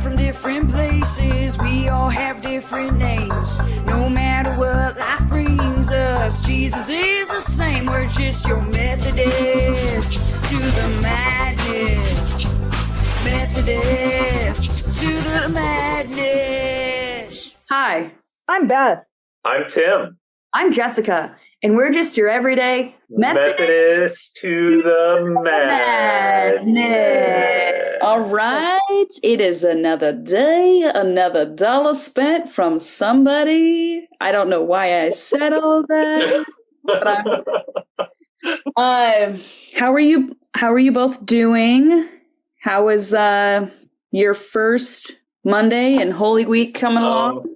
from different places, we all have different names. No matter what life brings us, Jesus is the same. We're just your Methodists to the madness. Methodist to the madness. Hi, I'm Beth. I'm Tim. I'm Jessica, and we're just your everyday Methodist to the madness. All right, it is another day, another dollar spent from somebody. I don't know why I said all that. But how are you? How are you both doing? How was your first Monday and Holy Week coming along?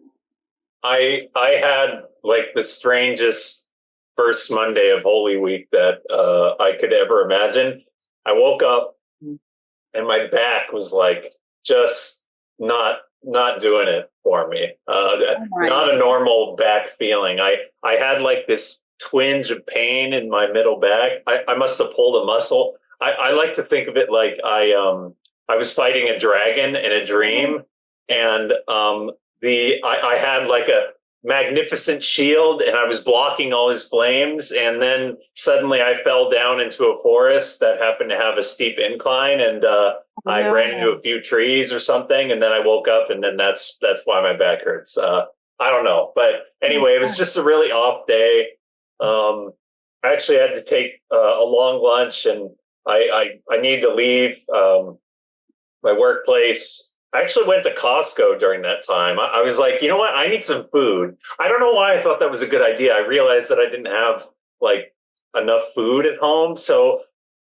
I had like the strangest first Monday of Holy Week that I could ever imagine. I woke up and my back was like just not doing it for me. Not a normal back feeling. I had like this twinge of pain in my middle back. I must have pulled a muscle. I like to think of it like I was fighting a dragon in a dream, and I had like a magnificent shield and I was blocking all his flames, and then suddenly I fell down into a forest that happened to have a steep incline, and I ran into a few trees or something, and then I woke up, and then that's why my back hurts. I don't know, but anyway, it was just a really off day. I actually had to take a long lunch, and I needed to leave my workplace. I actually went to Costco during that time. I was like, you know what? I need some food. I don't know why I thought that was a good idea. I realized that I didn't have like enough food at home. So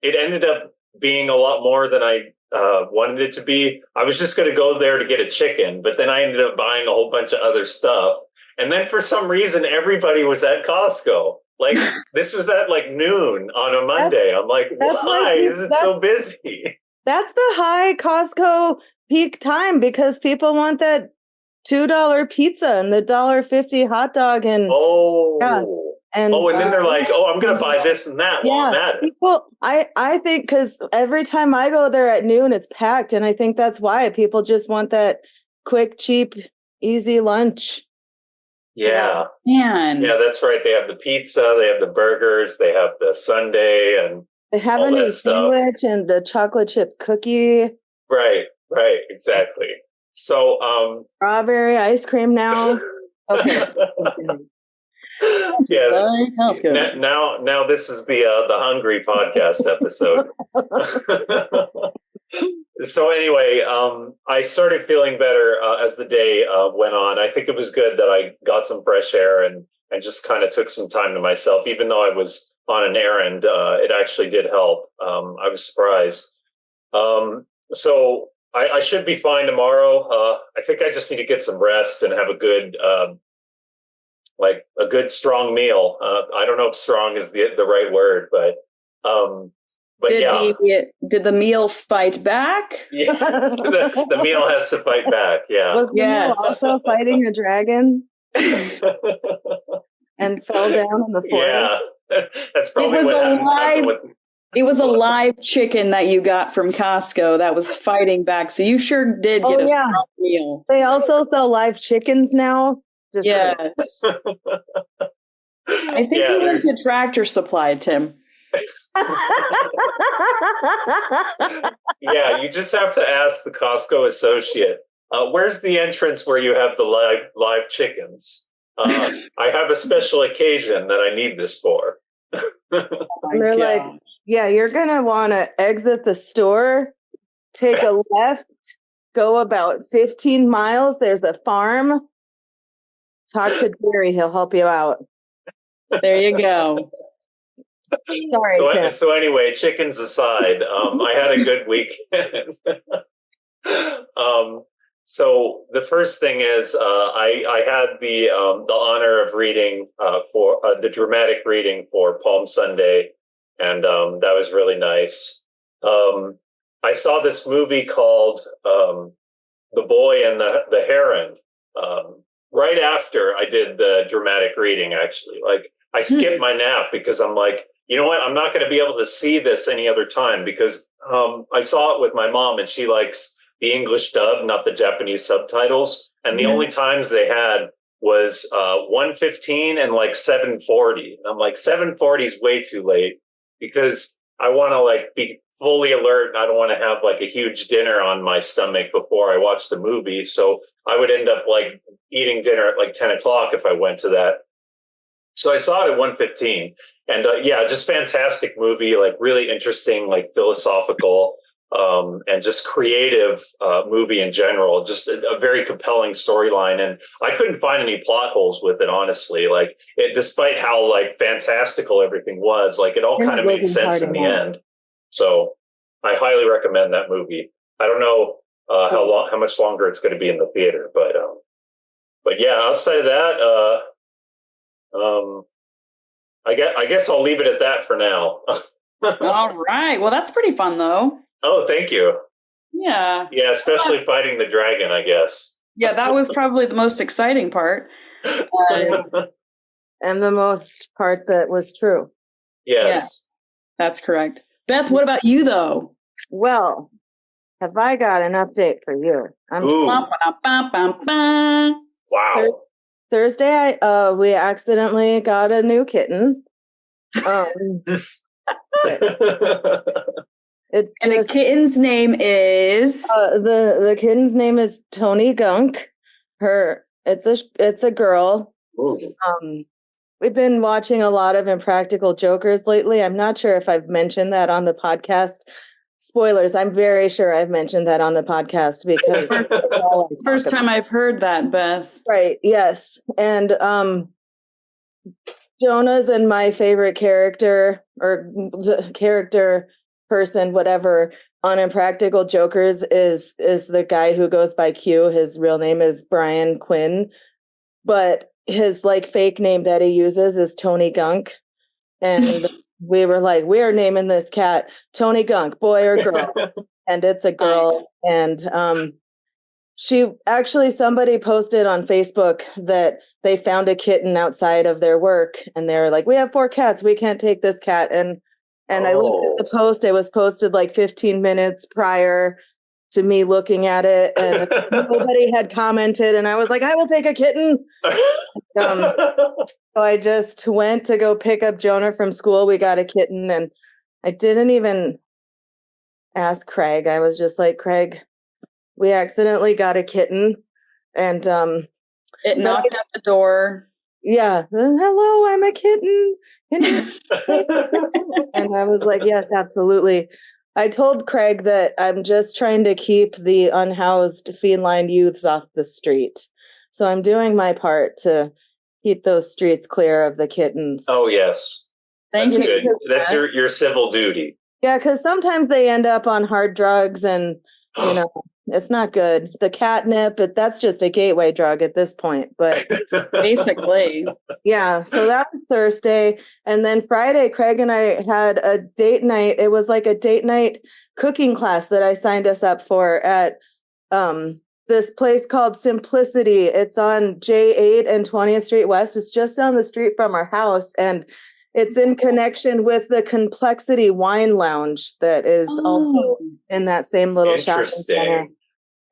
it ended up being a lot more than I wanted it to be. I was just going to go there to get a chicken, but then I ended up buying a whole bunch of other stuff. And then for some reason, everybody was at Costco. Like this was at like noon on a Monday. I'm like, why is it so busy? That's the high Costco peak time because people want that $2 pizza and the $1.50 hot dog and and then they're like, I'm gonna buy this and that while I'm at it. People, I think because every time I go there at noon, it's packed, and I think that's why people just want that quick, cheap, easy lunch. Yeah, Man. Yeah, that's right. They have the pizza, they have the burgers, they have the sundae, and they have a new sandwich and the chocolate chip cookie. Right, exactly. So, strawberry ice cream now. Okay. Yeah. Now this is the Hungry Podcast episode. So anyway, I started feeling better as the day went on. I think it was good that I got some fresh air and just kind of took some time to myself, even though I was on an errand. It actually did help. I was surprised. So I should be fine tomorrow. I think I just need to get some rest and have a good, strong meal. I don't know if strong is the right word, but did the meal fight back? Yeah, the meal has to fight back. Yeah. Was the meal also fighting a dragon and fell down in the forest? Yeah, that's probably what happened. It was a live chicken that you got from Costco that was fighting back. So you sure did get a strong meal. They also sell live chickens now. Yes. I think you went to Tractor Supply, Tim. Yeah, you just have to ask the Costco associate, where's the entrance where you have the live chickens? I have a special occasion that I need this for. And they're like, you're going to want to exit the store, take a left, go about 15 miles. There's a farm. Talk to Jerry. He'll help you out. There you go. Sorry. So anyway, chickens aside, I had a good weekend. So the first thing is I had the honor of reading for the dramatic reading for Palm Sunday, and that was really nice. I saw this movie called The Boy and the Heron right after I did the dramatic reading, actually. Like I skipped my nap because I'm like, you know what? I'm not going to be able to see this any other time because I saw it with my mom and she likes the English dub, not the Japanese subtitles. And the only times they had was 1:15 and like 7:40. And I'm like, 7:40 is way too late because I want to like be fully alert. And I don't want to have like a huge dinner on my stomach before I watch the movie. So I would end up like eating dinner at like 10 o'clock if I went to that. So I saw it at 1:15, and just fantastic movie, like really interesting, like philosophical, and just creative movie in general. Just a very compelling storyline, and I couldn't find any plot holes with it, honestly. Like, despite how like fantastical everything was, like it all kind of made sense in the end. So I highly recommend that movie. I don't know how much longer it's going to be in the theater, but yeah, outside of that. I guess I'll leave it at that for now. All right. Well, that's pretty fun, though. Oh, thank you. Yeah. Yeah, especially fighting the dragon, I guess. Yeah, that was probably the most exciting part. And the most part that was true. Yes. Yeah, that's correct. Beth, what about you, though? Well, have I got an update for you? Wow. Thursday, we accidentally got a new kitten. The kitten's name is the kitten's name is Tony Gunk. It's a girl. We've been watching a lot of Impractical Jokers lately. I'm not sure if I've mentioned that on the podcast. Spoilers, I'm very sure I've mentioned that on the podcast because first time I've heard that, Beth. Right, yes. And Jonah's and my favorite character or character person, whatever, on Impractical Jokers is the guy who goes by Q. His real name is Brian Quinn, but his like fake name that he uses is Tony Gunk. And we were like, we're naming this cat Tony Gunk, boy or girl. And it's a girl. Nice. And somebody posted on Facebook that they found a kitten outside of their work, and they're like, we have 4 cats, we can't take this cat. And I looked at the post. It was posted like 15 minutes prior to me looking at it, and nobody had commented, and I was like, I will take a kitten. So I just went to go pick up Jonah from school. We got a kitten, and I didn't even ask Craig. I was just like, Craig, we accidentally got a kitten, and it knocked at the door. Yeah, hello, I'm a kitten. And I was like, yes, absolutely. I told Craig that I'm just trying to keep the unhoused feline youths off the street. So I'm doing my part to keep those streets clear of the kittens. Oh, yes. Thank you. Good. That's your civil duty. Yeah, because sometimes they end up on hard drugs and, it's not good. The catnip, that's just a gateway drug at this point. But basically. Yeah. So that was Thursday. And then Friday, Craig and I had a date night. It was like a date night cooking class that I signed us up for at this place called Simplicity. It's on J8 and 20th Street West. It's just down the street from our house. And it's in connection with the Complexity Wine Lounge that is also in that same little shopping center.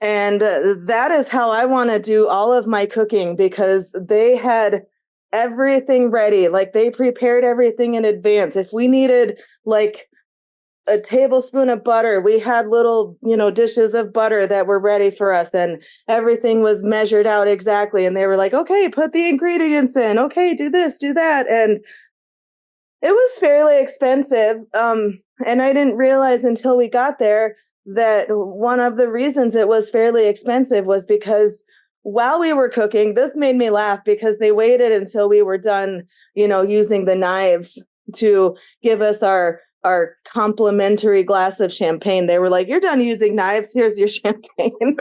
And that is how I want to do all of my cooking, because they had everything ready. Like, they prepared everything in advance. If we needed like a tablespoon of butter, we had little, dishes of butter that were ready for us, and everything was measured out exactly. And they were like, okay, put the ingredients in. Okay, do this, do that. And it was fairly expensive. And I didn't realize until we got there that one of the reasons it was fairly expensive was because while we were cooking, this made me laugh because they waited until we were done, using the knives to give us our complimentary glass of champagne. They were like, you're done using knives. Here's your champagne.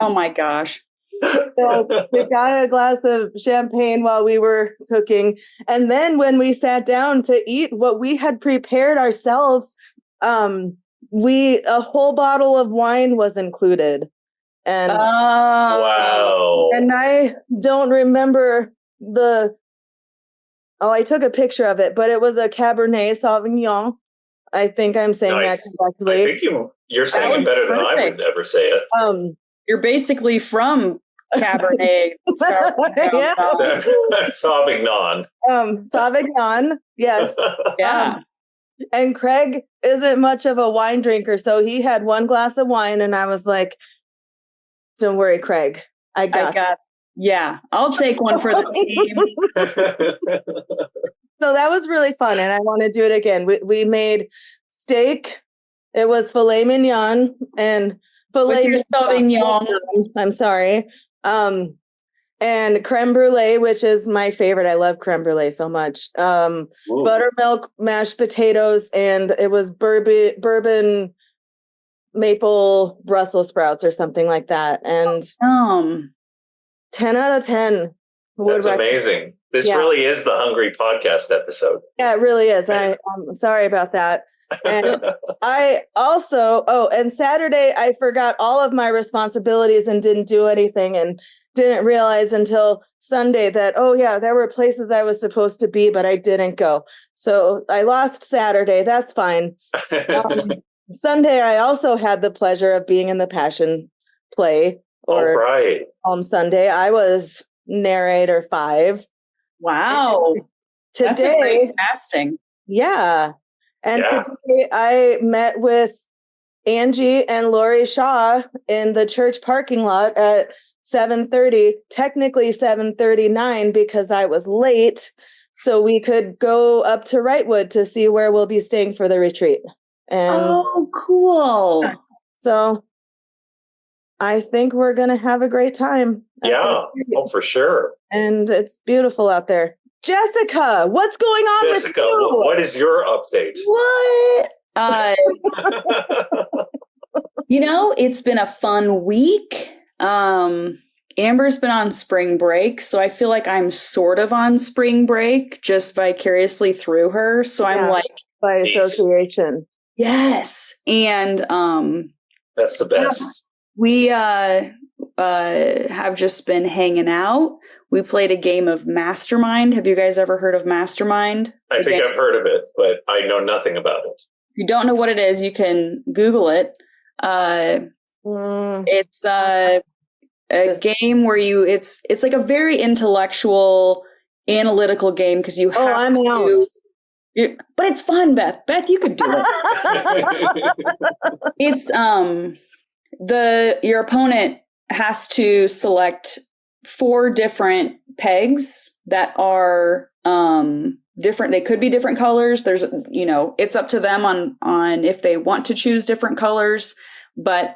Oh my gosh. So we got a glass of champagne while we were cooking. And then when we sat down to eat what we had prepared ourselves, a whole bottle of wine was included. And wow. And I don't remember I took a picture of it, but it was a Cabernet Sauvignon. I think I'm saying Nice. that correctly. I think you're saying it better than I would ever say it. You're basically from Cabernet. Yeah. Sauvignon. Sauvignon. Yes. Yeah. And Craig isn't much of a wine drinker, so he had one glass of wine, and I was like, "Don't worry, Craig. I got." Yeah, I'll take one for the team. So that was really fun, and I want to do it again. We made steak. It was filet mignon and filet Sauvignon. I'm sorry. And creme brulee, which is my favorite. I love creme brulee so much. Buttermilk, mashed potatoes, and it was bourbon maple Brussels sprouts or something like that. And 10 out of 10. That's amazing. This really is the Hungry Podcast episode. Yeah, it really is. I'm sorry about that. And I also, and Saturday, I forgot all of my responsibilities and didn't do anything and didn't realize until Sunday that, there were places I was supposed to be, but I didn't go. So I lost Saturday. That's fine. Sunday, I also had the pleasure of being in the Passion Play. Sunday, I was narrator 5. Wow. Today, that's a great casting. Yeah. And today I met with Angie and Lori Shaw in the church parking lot at 7:30, technically 7:39 because I was late. So we could go up to Wrightwood to see where we'll be staying for the retreat. And cool. So I think we're going to have a great time. Yeah. For sure. And it's beautiful out there. Jessica, what's going on with you? What is your update? What? It's been a fun week. Amber's been on spring break, so I feel like I'm sort of on spring break just vicariously through her. So I'm like by association. Yes. And that's the best. We have just been hanging out. We played a game of Mastermind. Have you guys ever heard of Mastermind? I think I've heard of it, but I know nothing about it. If you don't know what it is, you can Google it. It's a game where it's like a very intellectual, analytical game because you have to. But it's fun, Beth. Beth, you could do it. It's your opponent has to select 4 different pegs that are different. They could be different colors. There's, it's up to them on if they want to choose different colors. But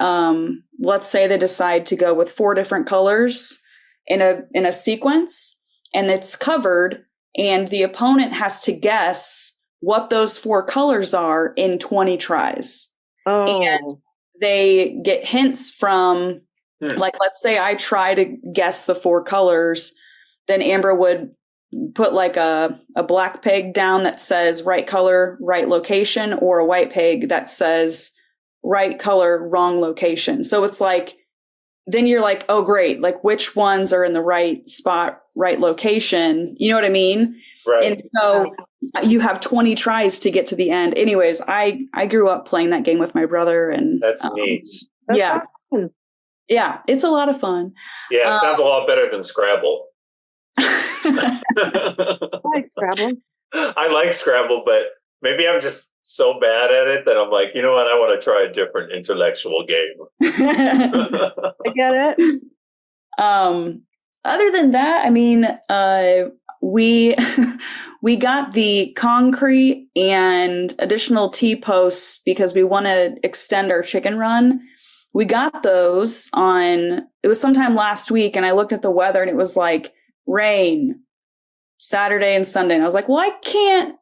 let's say they decide to go with 4 different colors in a sequence, and it's covered, and the opponent has to guess what those 4 colors are in 20 tries. And they get hints from, like, let's say I try to guess the 4 colors, then Amber would put like a black peg down that says right color, right location, or a white peg that says right color, wrong location. So it's like, then you're like, oh, great. Like, which ones are in the right spot, right location? You know what I mean? Right. And so you have 20 tries to get to the end. Anyways, I grew up playing that game with my brother, and that's neat. Yeah. Yeah. It's a lot of fun. Yeah. It sounds a lot better than Scrabble. I like Scrabble. I like Scrabble, but maybe I'm just so bad at it that I'm like, you know what? I want to try a different intellectual game. I get it. Other than that, I mean, we got the concrete and additional T-posts because we want to extend our chicken run. We got those it was sometime last week, and I looked at the weather and it was like rain Saturday and Sunday. And I was like, well, I can't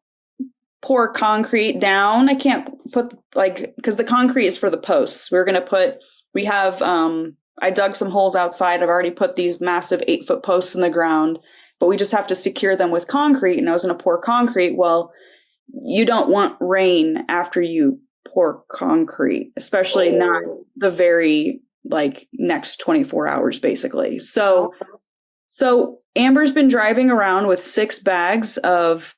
pour concrete down. I can't put because the concrete is for the posts. We have, I dug some holes outside. I've already put these massive 8-foot posts in the ground, but we just have to secure them with concrete. And I was going to pour concrete. Well, you don't want rain after you pour concrete, especially not the very next 24 hours, basically. So Amber's been driving around with 6 bags of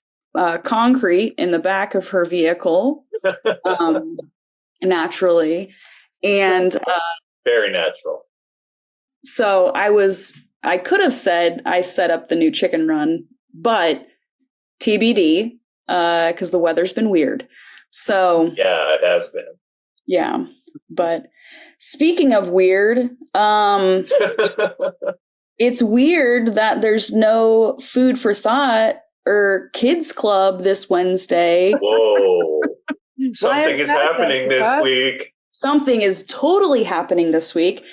concrete in the back of her vehicle, naturally. And very natural. So I could have said I set up the new chicken run, but TBD, because the weather's been weird. So yeah, it has been. Yeah. But speaking of weird, it's weird that there's no food for thought or kids club this Wednesday. Whoa. Something is happening this week. Something is totally happening this week.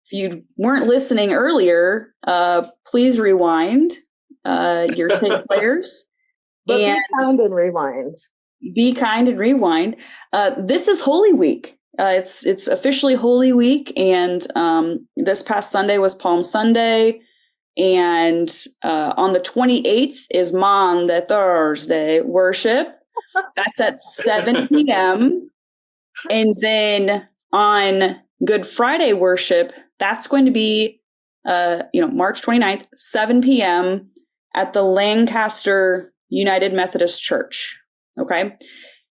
If you weren't listening earlier, please rewind your kid players. But be kind and rewind. Be kind and rewind. This is Holy Week. It's officially Holy Week, and this past Sunday was Palm Sunday, and on the 28th is Maundy Thursday worship. That's at 7 p.m. And then on Good Friday worship, that's going to be March 29th, 7 p.m. at the Lancaster United Methodist Church. Okay.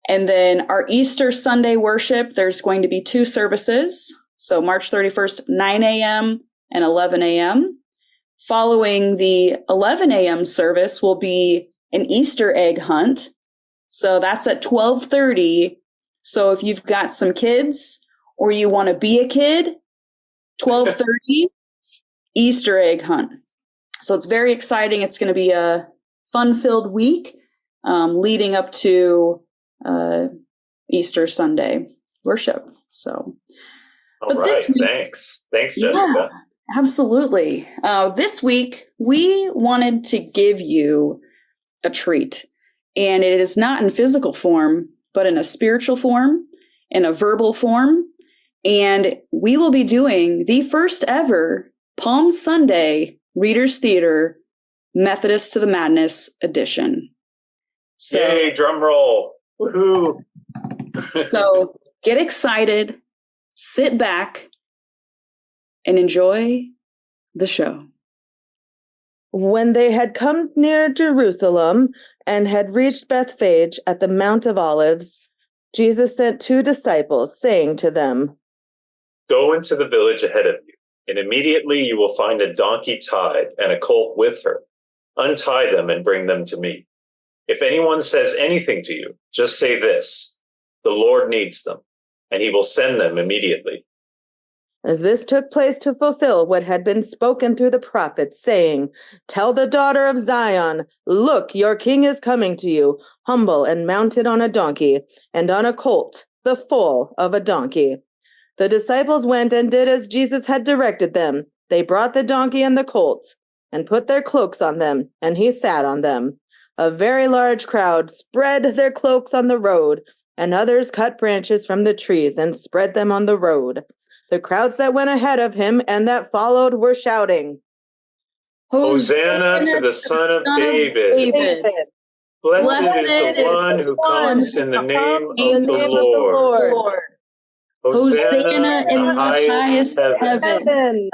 And then our Easter Sunday worship, there's going to be 2 services. So March 31st, 9 a.m. and 11 a.m. Following the 11 a.m. service will be an Easter egg hunt. So that's at 12:30. So if you've got some kids or you want to be a kid, 12:30, Easter egg hunt. So it's very exciting. It's going to be a fun-filled week leading up to Easter Sunday worship. So, all right, thanks, Jessica. Yeah, absolutely. This week we wanted to give you a treat, and it is not in physical form, but in a spiritual form, in a verbal form, and we will be doing the first ever Palm Sunday Readers Theater Methodist to the Madness edition. So, yay, drum roll. Woohoo. So get excited, sit back, and enjoy the show. When they had come near Jerusalem and had reached Bethphage at the Mount of Olives, Jesus sent 2 disciples, saying to them, "Go into the village ahead of you, and immediately you will find a donkey tied and a colt with her. Untie them and bring them to me. If anyone says anything to you, just say this: the Lord needs them, and he will send them immediately." This took place to fulfill what had been spoken through the prophets, saying, "Tell the daughter of Zion, look, your king is coming to you, humble and mounted on a donkey, and on a colt, the foal of a donkey." The disciples went and did as Jesus had directed them. They brought the donkey and the colt, and put their cloaks on them, and he sat on them. A very large crowd spread their cloaks on the road, and others cut branches from the trees and spread them on the road. The crowds that went ahead of him and that followed were shouting, "Hosanna to the Son of David. Blessed is the one who comes in the name of the Lord. Hosanna in the highest heaven."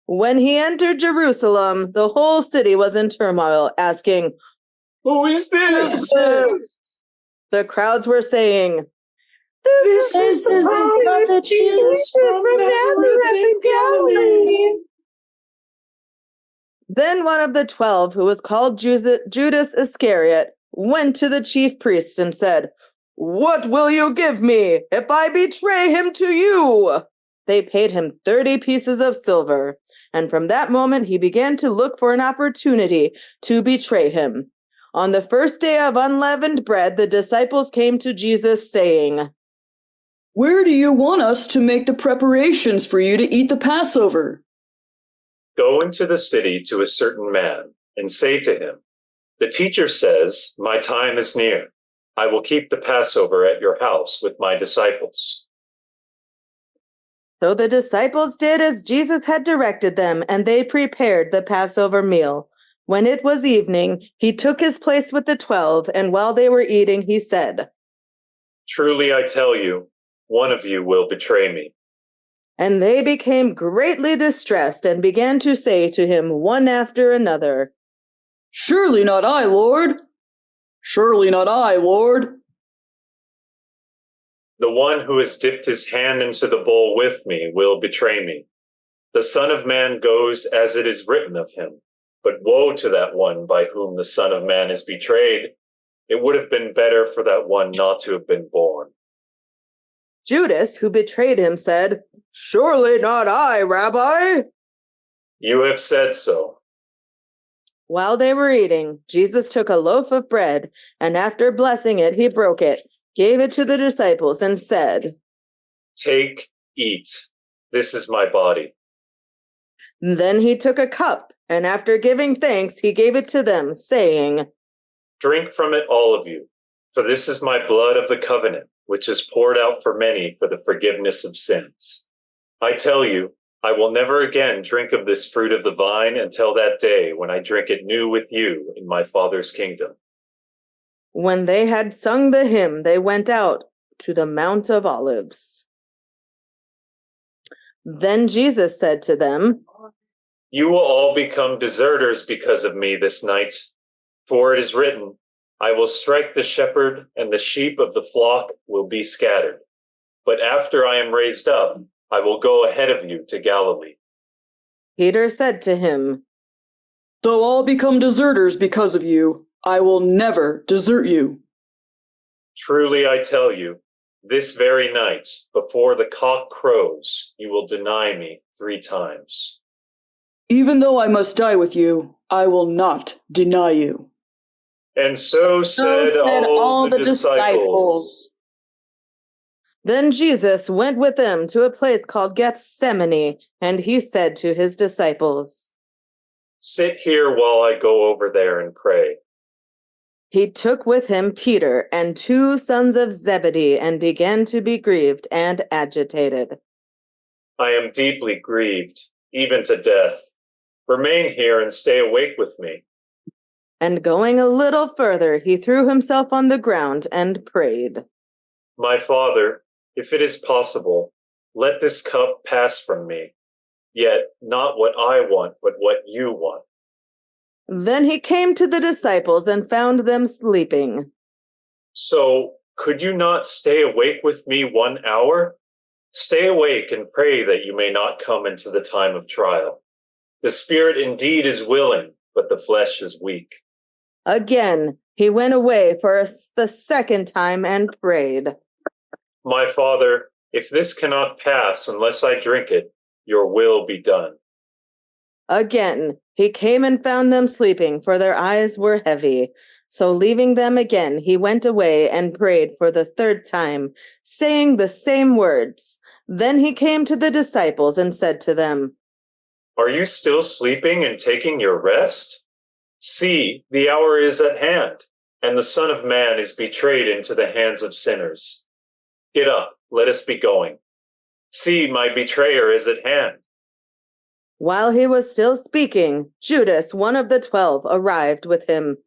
When he entered Jerusalem, the whole city was in turmoil, asking, "Who is this?" The crowds were saying, This is the prophet Jesus from Nazareth in Galilee. Then one of the 12, who was called Judas Iscariot, went to the chief priests and said, "What will you give me if I betray him to you?" They paid him 30 pieces of silver, and from that moment he began to look for an opportunity to betray him. On the first day of unleavened bread, the disciples came to Jesus, saying, "Where do you want us to make the preparations for you to eat the Passover?" "Go into the city to a certain man and say to him, 'The teacher says, my time is near. I will keep the Passover at your house with my disciples.'" So the disciples did as Jesus had directed them, and they prepared the Passover meal. When it was evening, he took his place with the 12, and while they were eating, he said, "Truly I tell you, one of you will betray me." And they became greatly distressed and began to say to him one after another, "Surely not I, Lord." "Surely not I, Lord." The one who has dipped his hand into the bowl with me will betray me. The Son of Man goes as it is written of him. But woe to that one by whom the Son of Man is betrayed. It would have been better for that one not to have been born. Judas, who betrayed him, said, "Surely not I, Rabbi." You have said so. While they were eating, Jesus took a loaf of bread, and after blessing it, he broke it, gave it to the disciples, and said, Take, eat. This is my body. Then he took a cup, and after giving thanks, he gave it to them, saying, Drink from it, all of you, for this is my blood of the covenant, which is poured out for many for the forgiveness of sins. I tell you, I will never again drink of this fruit of the vine until that day when I drink it new with you in my Father's kingdom. When they had sung the hymn, they went out to the Mount of Olives. Then Jesus said to them, You will all become deserters because of me this night. For it is written, I will strike the shepherd, and the sheep of the flock will be scattered. But after I am raised up, I will go ahead of you to Galilee. Peter said to him, Though all become deserters because of you, I will never desert you. Truly I tell you, this very night, before the cock crows, you will deny me 3 times. Even though I must die with you, I will not deny you. And so said all the disciples. Then Jesus went with them to a place called Gethsemane, and he said to his disciples, Sit here while I go over there and pray. He took with him Peter and 2 sons of Zebedee and began to be grieved and agitated. I am deeply grieved, even to death. Remain here and stay awake with me. And going a little further, he threw himself on the ground and prayed. My Father, if it is possible, let this cup pass from me. Yet not what I want, but what you want. Then he came to the disciples and found them sleeping. So, could you not stay awake with me 1 hour? Stay awake and pray that you may not come into the time of trial. The spirit indeed is willing, but the flesh is weak. Again, he went away for the second time and prayed. My Father, if this cannot pass unless I drink it, your will be done. Again, he came and found them sleeping, for their eyes were heavy. So leaving them again, he went away and prayed for the 3rd time, saying the same words. Then he came to the disciples and said to them, Are you still sleeping and taking your rest? See, the hour is at hand, and the Son of Man is betrayed into the hands of sinners. Get up, let us be going. See, my betrayer is at hand. While he was still speaking, Judas, one of the 12, arrived with him.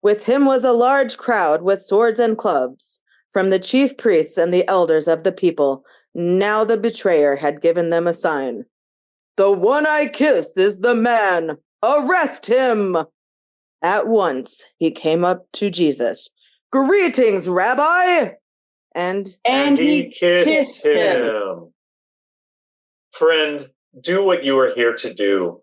With him was a large crowd with swords and clubs, from the chief priests and the elders of the people. Now the betrayer had given them a sign. The one I kiss is the man. Arrest him! At once he came up to Jesus. Greetings, Rabbi! And he kissed him. Friend, do what you are here to do.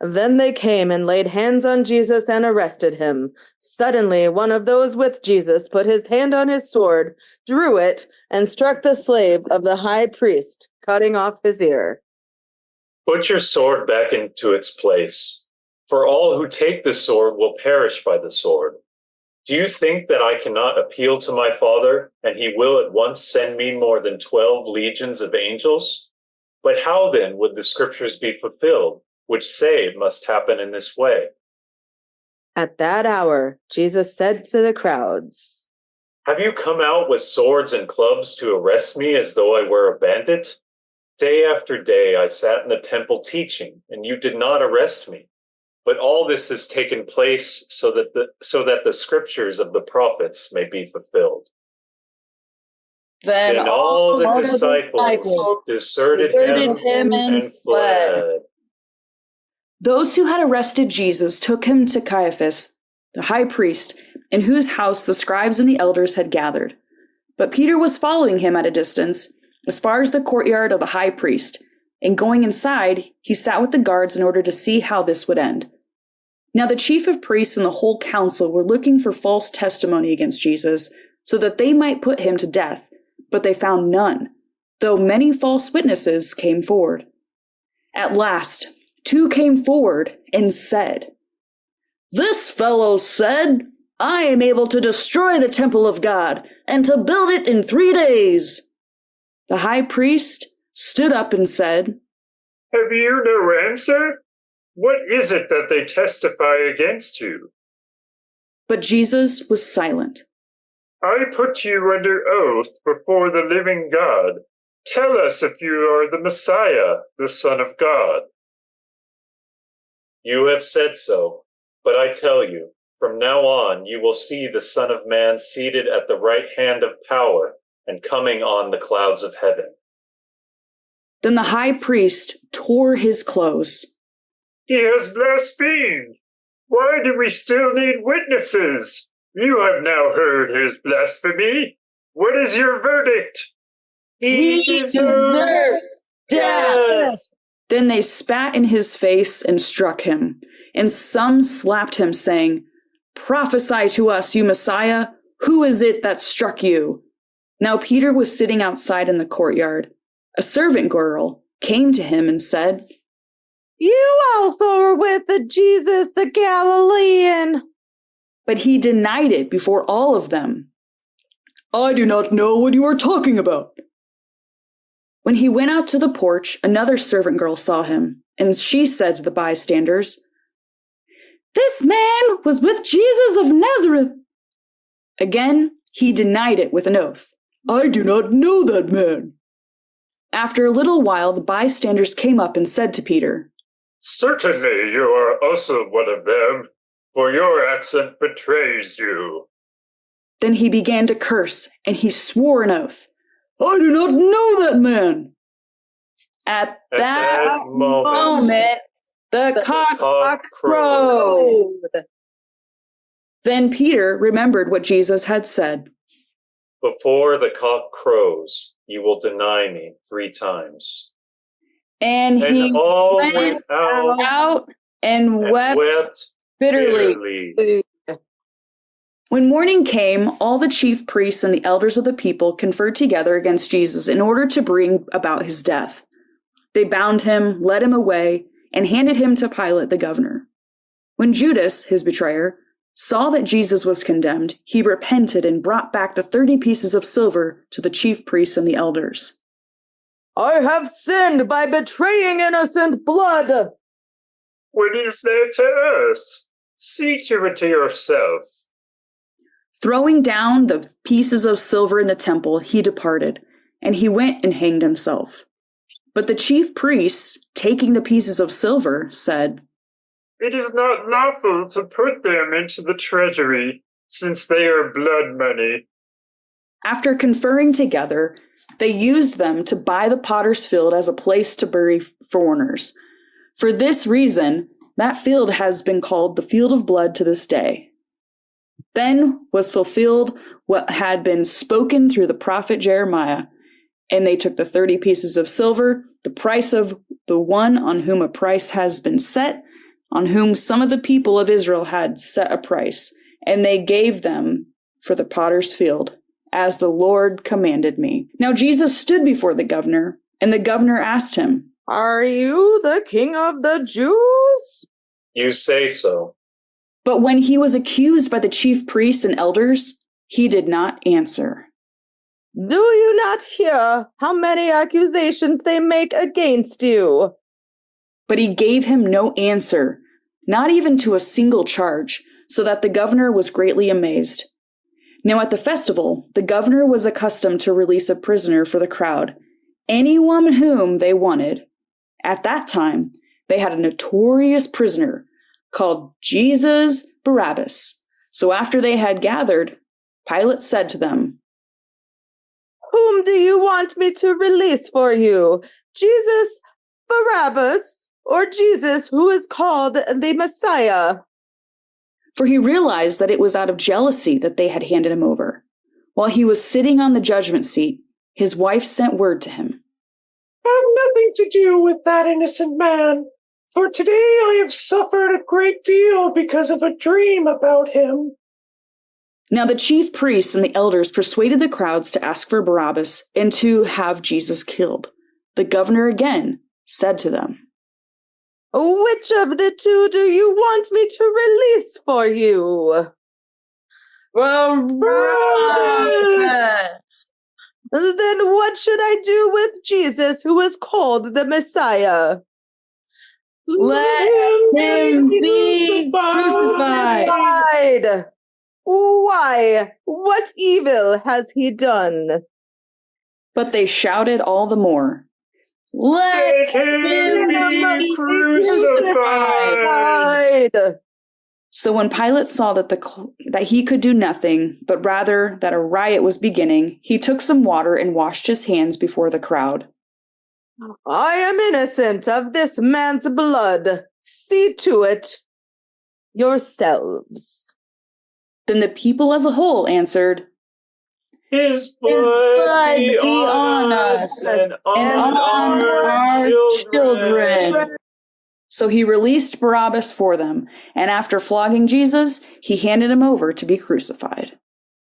Then they came and laid hands on Jesus and arrested him. Suddenly, one of those with Jesus put his hand on his sword, drew it, and struck the slave of the high priest, cutting off his ear. Put your sword back into its place, for all who take the sword will perish by the sword. Do you think that I cannot appeal to my Father, and he will at once send me more than 12 legions of angels? But how then would the scriptures be fulfilled, which say it must happen in this way? At that hour, Jesus said to the crowds, Have you come out with swords and clubs to arrest me as though I were a bandit? Day after day I sat in the temple teaching, and you did not arrest me. But all this has taken place so that the scriptures of the prophets may be fulfilled. Then all the disciples deserted him and fled. Those who had arrested Jesus took him to Caiaphas, the high priest, in whose house the scribes and the elders had gathered. But Peter was following him at a distance, as far as the courtyard of the high priest, and going inside, he sat with the guards in order to see how this would end. Now the chief of priests and the whole council were looking for false testimony against Jesus, so that they might put him to death, but they found none, though many false witnesses came forward. At last, 2 came forward and said, "This fellow said, 'I am able to destroy the temple of God and to build it in 3 days.'" The high priest stood up and said, "Have you no answer? What is it that they testify against you?" But Jesus was silent. "I put you under oath before the living God. Tell us if you are the Messiah, the Son of God." You have said so, but I tell you, from now on you will see the Son of Man seated at the right hand of power and coming on the clouds of heaven. Then the high priest tore his clothes. "He has blasphemed. Why do we still need witnesses? You have now heard his blasphemy. What is your verdict?" He deserves death. Then they spat in his face and struck him, and some slapped him, saying, "Prophesy to us, you Messiah. Who is it that struck you?" Now Peter was sitting outside in the courtyard. A servant girl came to him and said, "You also are with the Jesus the Galilean." But he denied it before all of them. "I do not know what you are talking about." When he went out to the porch, another servant girl saw him, and she said to the bystanders, "This man was with Jesus of Nazareth." Again, he denied it with an oath. "I do not know that man." After a little while, the bystanders came up and said to Peter, "Certainly you are also one of them, for your accent betrays you." Then he began to curse, and he swore an oath. "I do not know that man." At that moment, the cock crowed. Then Peter remembered what Jesus had said. "Before the cock crows, you will deny me 3 times. And he all went out and wept bitterly. When morning came, all the chief priests and the elders of the people conferred together against Jesus in order to bring about his death. They bound him, led him away, and handed him to Pilate the governor. When Judas, his betrayer, saw that Jesus was condemned, he repented and brought back the 30 pieces of silver to the chief priests and the elders. "I have sinned by betraying innocent blood." "What is there to us? See to it to yourself." Throwing down the pieces of silver in the temple, he departed, and he went and hanged himself. But the chief priests, taking the pieces of silver, said, "It is not lawful to put them into the treasury, since they are blood money." After conferring together, they used them to buy the potter's field as a place to bury foreigners. For this reason, that field has been called the Field of Blood to this day. Then was fulfilled what had been spoken through the prophet Jeremiah, and they took the 30 pieces of silver, the price of the one on whom a price has been set, on whom some of the people of Israel had set a price, and they gave them for the potter's field, as the Lord commanded me. Now Jesus stood before the governor, and the governor asked him, "Are you the king of the Jews?" You say so." But when he was accused by the chief priests and elders, he did not answer. "Do you not hear how many accusations they make against you?" But he gave him no answer, not even to a single charge, so that the governor was greatly amazed. Now at the festival, the governor was accustomed to release a prisoner for the crowd, anyone whom they wanted. At that time, they had a notorious prisoner called Jesus Barabbas. So after they had gathered, Pilate said to them, "Whom do you want me to release for you? Jesus Barabbas or Jesus who is called the Messiah?" for he realized that it was out of jealousy that they had handed him over. While he was sitting on the judgment seat, his wife sent word to him. Have nothing to do with that innocent man, for today I have suffered a great deal because of a dream about him. Now the chief priests and the elders persuaded the crowds to ask for Barabbas and to have Jesus killed. The governor again said to them, Which of the two do you want me to release for you? Barabbas! Then what should I do with Jesus, who is called the Messiah? Let him be crucified. Why? What evil has he done? But they shouted all the more, Let him be crucified. So when Pilate saw that he could do nothing, but rather that a riot was beginning, he took some water and washed his hands before the crowd. I am innocent of this man's blood. See to it yourselves. Then the people as a whole answered, His blood be on us and on our children. So he released Barabbas for them, and after flogging Jesus, he handed him over to be crucified.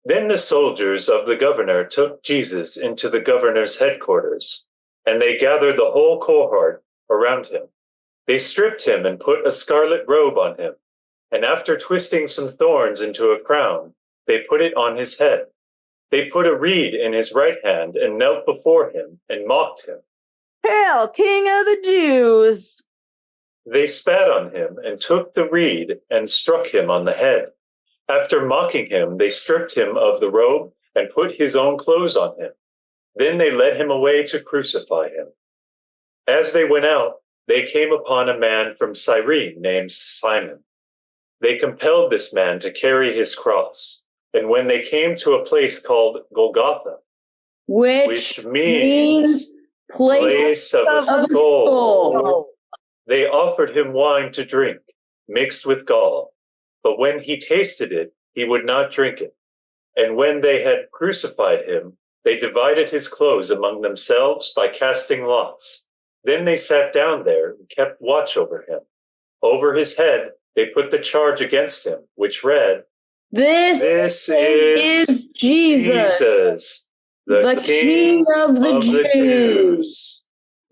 Then the soldiers of the governor took Jesus into the governor's headquarters, and they gathered the whole cohort around him. They stripped him and put a scarlet robe on him, and after twisting some thorns into a crown, they put it on his head. They put a reed in his right hand and knelt before him and mocked him. Hail, King of the Jews! They spat on him and took the reed and struck him on the head. After mocking him, they stripped him of the robe and put his own clothes on him. Then they led him away to crucify him. As they went out, they came upon a man from Cyrene named Simon. They compelled this man to carry his cross, and when they came to a place called Golgotha, which means place of a skull, they offered him wine to drink, mixed with gall. But when he tasted it, he would not drink it. And when they had crucified him, they divided his clothes among themselves by casting lots. Then they sat down there and kept watch over him. Over his head, they put the charge against him, which read, This is Jesus, the King of the Jews.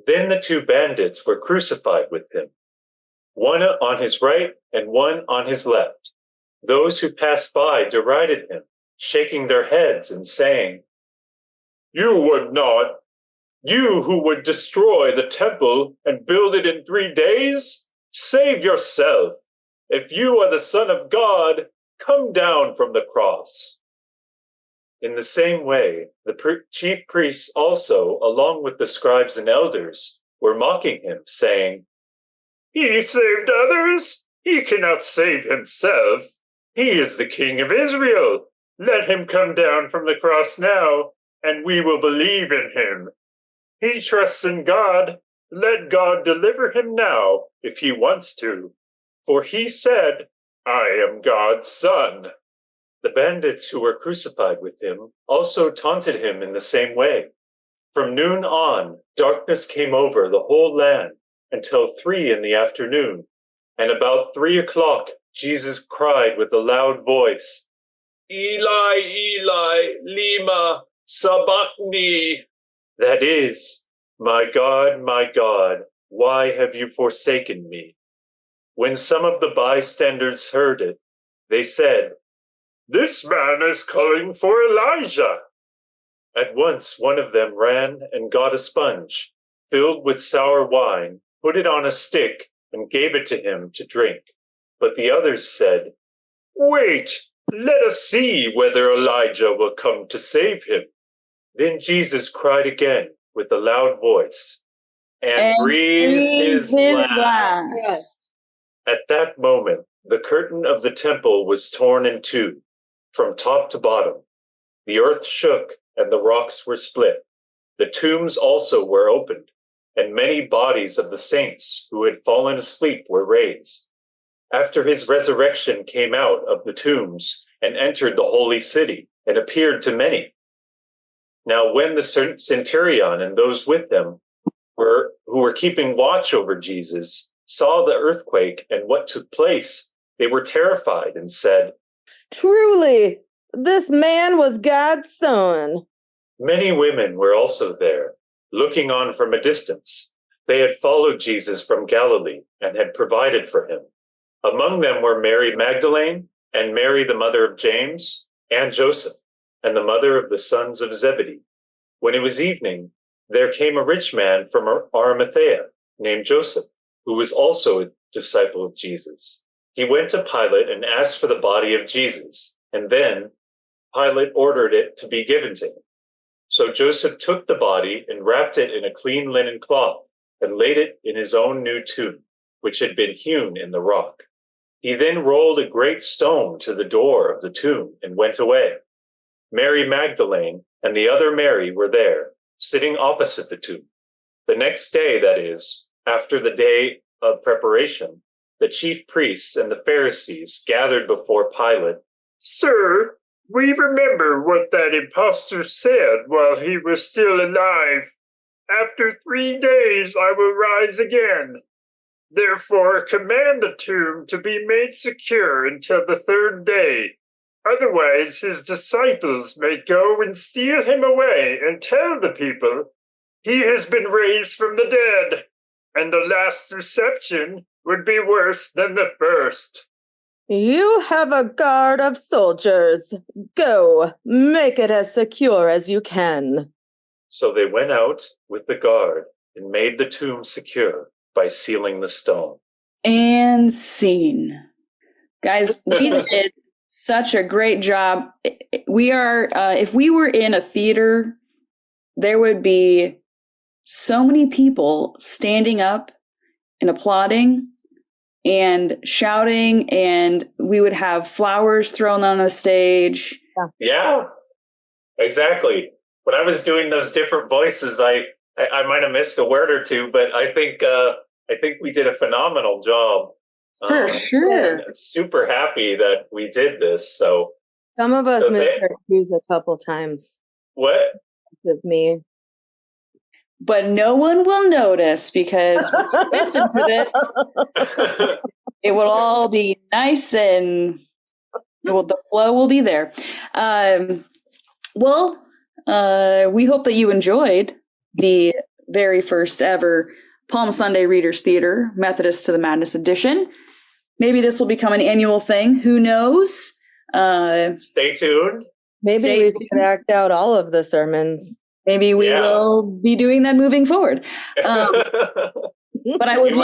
Then the two bandits were crucified with him, one on his right and one on his left. Those who passed by derided him, shaking their heads and saying, You who would destroy the temple and build it in 3 days, save yourself. If you are the Son of God, come down from the cross. In the same way, the chief priests also, along with the scribes and elders, were mocking him, saying, He saved others. He cannot save himself. He is the King of Israel. Let him come down from the cross now, and we will believe in him. He trusts in God. Let God deliver him now, if he wants to. For he said, I am God's son. The bandits who were crucified with him also taunted him in the same way. From noon on, darkness came over the whole land until 3 p.m, and about 3 p.m, Jesus cried with a loud voice, Eli, Eli, lema sabachthani. That is, my God, why have you forsaken me? When some of the bystanders heard it, they said, This man is calling for Elijah. At once one of them ran and got a sponge, filled with sour wine, put it on a stick, and gave it to him to drink. But the others said, Wait, let us see whether Elijah will come to save him. Then Jesus cried again with a loud voice, and breathed his last. At that moment, the curtain of the temple was torn in two, from top to bottom. The earth shook and the rocks were split. The tombs also were opened, and many bodies of the saints who had fallen asleep were raised. after his resurrection, came out of the tombs and entered the holy city and appeared to many. Now, when the centurion and those with them who were keeping watch over Jesus saw the earthquake and what took place, they were terrified and said, "Truly, this man was God's son." Many women were also there, looking on from a distance. They had followed Jesus from Galilee and had provided for him. Among them were Mary Magdalene and Mary, the mother of James, and Joseph, and the mother of the sons of Zebedee. When it was evening, there came a rich man from Arimathea named Joseph, who was also a disciple of Jesus. He went to Pilate and asked for the body of Jesus, and then Pilate ordered it to be given to him. So Joseph took the body and wrapped it in a clean linen cloth and laid it in his own new tomb, which had been hewn in the rock. He then rolled a great stone to the door of the tomb and went away. Mary Magdalene and the other Mary were there, sitting opposite the tomb. The next day, that is, after the day of preparation, the chief priests and the Pharisees gathered before Pilate. "Sir, we remember what that impostor said while he was still alive. After 3 days I will rise again. Therefore command the tomb to be made secure until the 3rd day. Otherwise his disciples may go and steal him away and tell the people, 'He has been raised from the dead,' and the last deception would be worse than the first." "You have a guard of soldiers. Go, make it as secure as you can." So they went out with the guard and made the tomb secure by sealing the stone. And scene. Guys, we did such a great job. We are, if we were in a theater, there would be so many people standing up and applauding and shouting, and we would have flowers thrown on the stage. Yeah, exactly. When I was doing those different voices, I might have missed a word or two, but I think we did a phenomenal job. For sure. I'm super happy that we did this. So some of us missed our cues a couple times. What? With me. But no one will notice because when you listen to this, it will all be nice and the flow will be there. We hope that you enjoyed the very first ever Palm Sunday Readers Theater Methodist to the Madness edition. Maybe this will become an annual thing. Who knows? Stay tuned. Maybe we should act out all of the sermons. Maybe we will be doing that moving forward. But I'd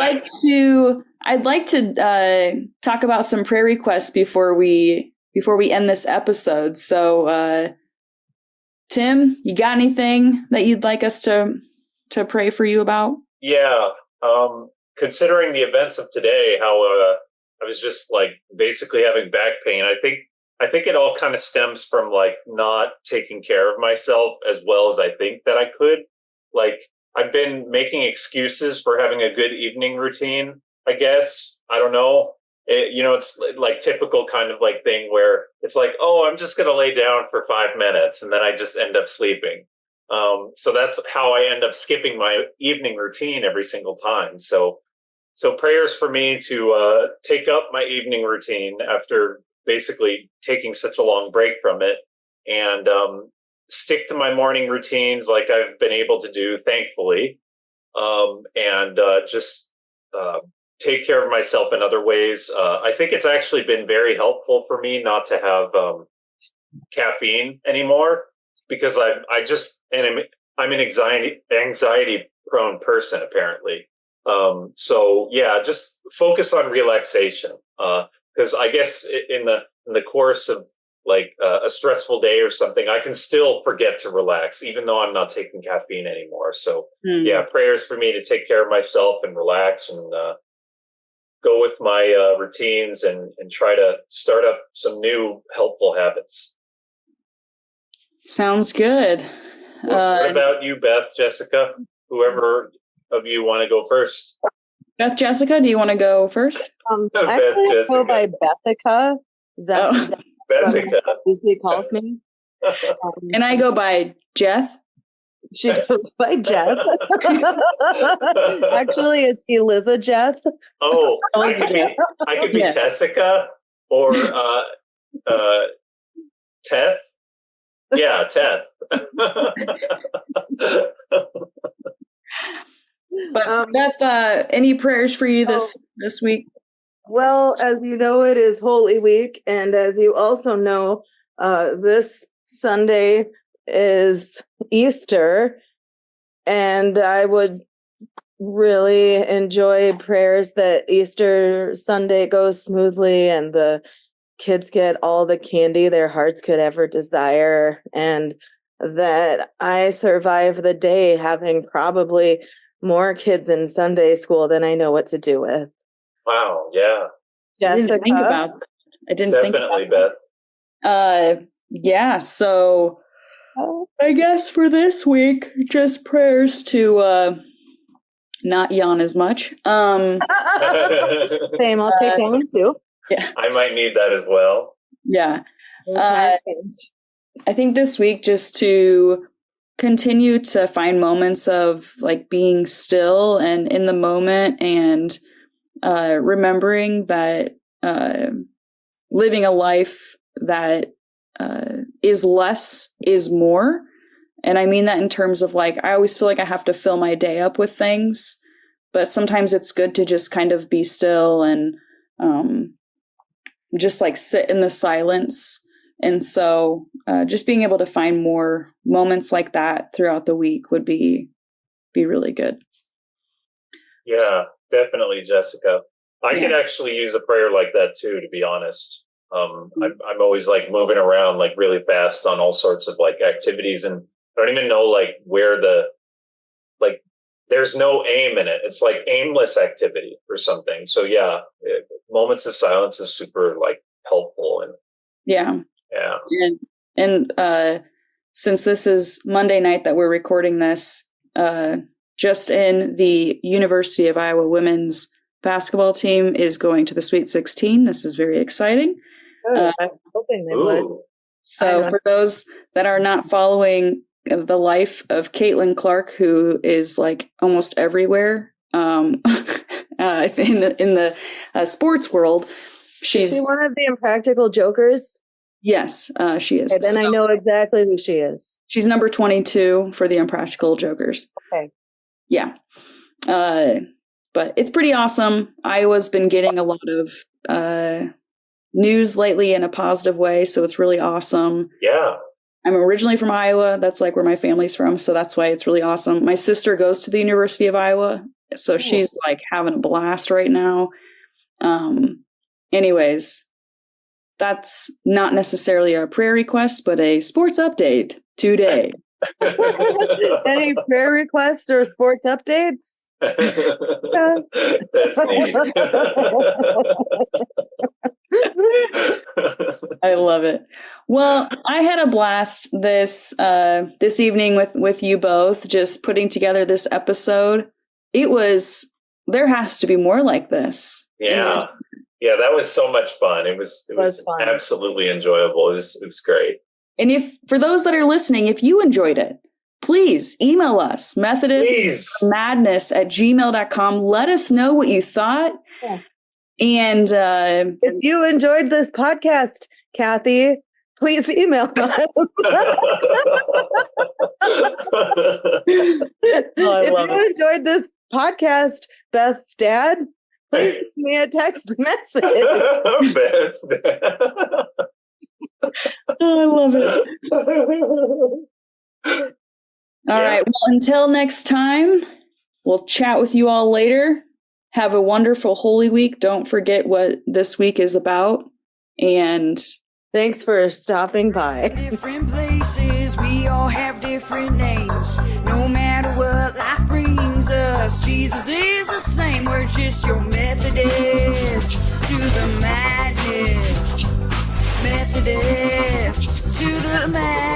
like to talk about some prayer requests before we end this episode. So, Tim, you got anything that you'd like us to pray for you about? Yeah. Considering the events of today, how I was just like basically having back pain. I think it all kind of stems from like not taking care of myself as well as I think that I could. Like I've been making excuses for having a good evening routine, I guess. I don't know. It's like typical kind of like thing where it's like, oh, I'm just going to lay down for 5 minutes and then I just end up sleeping. So that's how I end up skipping my evening routine every single time. So prayers for me to take up my evening routine after basically taking such a long break from it and stick to my morning routines like I've been able to do, thankfully, and just take care of myself in other ways. I think it's actually been very helpful for me not to have caffeine anymore because I'm an anxiety prone person apparently. So yeah, just focus on relaxation. Because I guess in the course of like a stressful day or something, I can still forget to relax, even though I'm not taking caffeine anymore. So yeah, prayers for me to take care of myself and relax and go with my routines and try to start up some new helpful habits. Sounds good. What about you, Beth, Jessica? Whoever of you want to go first? Beth Jessica, do you want to go first? Actually, I go by Bethica. That's Bethica. Lucy calls me. And I go by Jeth. She goes by Jeth. Actually, it's Eliza Jeth. Oh, I could be Yes. Tessica or Teth. Yeah, Teth. But Beth, any prayers for you this week? Well, as you know, it is Holy Week, and as you also know, this Sunday is Easter, and I would really enjoy prayers that Easter Sunday goes smoothly and the kids get all the candy their hearts could ever desire, and that I survive the day having probably more kids in Sunday school than I know what to do with. Wow, yeah. Jessica? I didn't think about Beth. Yeah, so I guess for this week, just prayers to not yawn as much. Same, I'll take that one too. Yeah. I might need that as well. Yeah. I think this week just to continue to find moments of like being still and in the moment and remembering that living a life that is less is more. And I mean that in terms of like, I always feel like I have to fill my day up with things, but sometimes it's good to just kind of be still and just like sit in the silence. And so just being able to find more moments like that throughout the week would be really good. Yeah, definitely, Jessica. I could actually use a prayer like that too, to be honest. I'm always like moving around like really fast on all sorts of like activities, and I don't even know like where there's no aim in it. It's like aimless activity or something. So yeah, moments of silence is super like helpful. And yeah. And since this is Monday night that we're recording this, just in the University of Iowa women's basketball team is going to the Sweet 16. This is very exciting. I'm hoping they would. So for those that are not following the life of Caitlin Clark, who is like almost everywhere in the sports world, Is she one of the Impractical Jokers? Yes, she is. Okay, then I know exactly who she is. She's number 22 for the Impractical Jokers. Okay. Yeah. But it's pretty awesome. Iowa's been getting a lot of news lately in a positive way, so it's really awesome. Yeah. I'm originally from Iowa. That's like where my family's from, so that's why it's really awesome. My sister goes to the University of Iowa, so she's like having a blast right now. Anyways, that's not necessarily a prayer request, but a sports update today. Any prayer requests or sports updates? That's neat. I love it. Well, I had a blast this evening with you both, just putting together this episode. There has to be more like this. Yeah. Yeah, that was so much fun. It was fun. Absolutely enjoyable. It was great. And for those that are listening, if you enjoyed it, please email us, methodistmadness@gmail.com. Let us know what you thought. Yeah. And if you enjoyed this podcast, Kathy, please email us. If you enjoyed this podcast, Beth's dad, please send me a text message. Beth's dad. I love it. All right. Well, until next time, we'll chat with you all later. Have a wonderful Holy Week. Don't forget what this week is about. And thanks for stopping by. Different places, we all have different names. No matter what life brings us, Jesus is the same. We're just your Methodists to the madness. Methodist to the madness.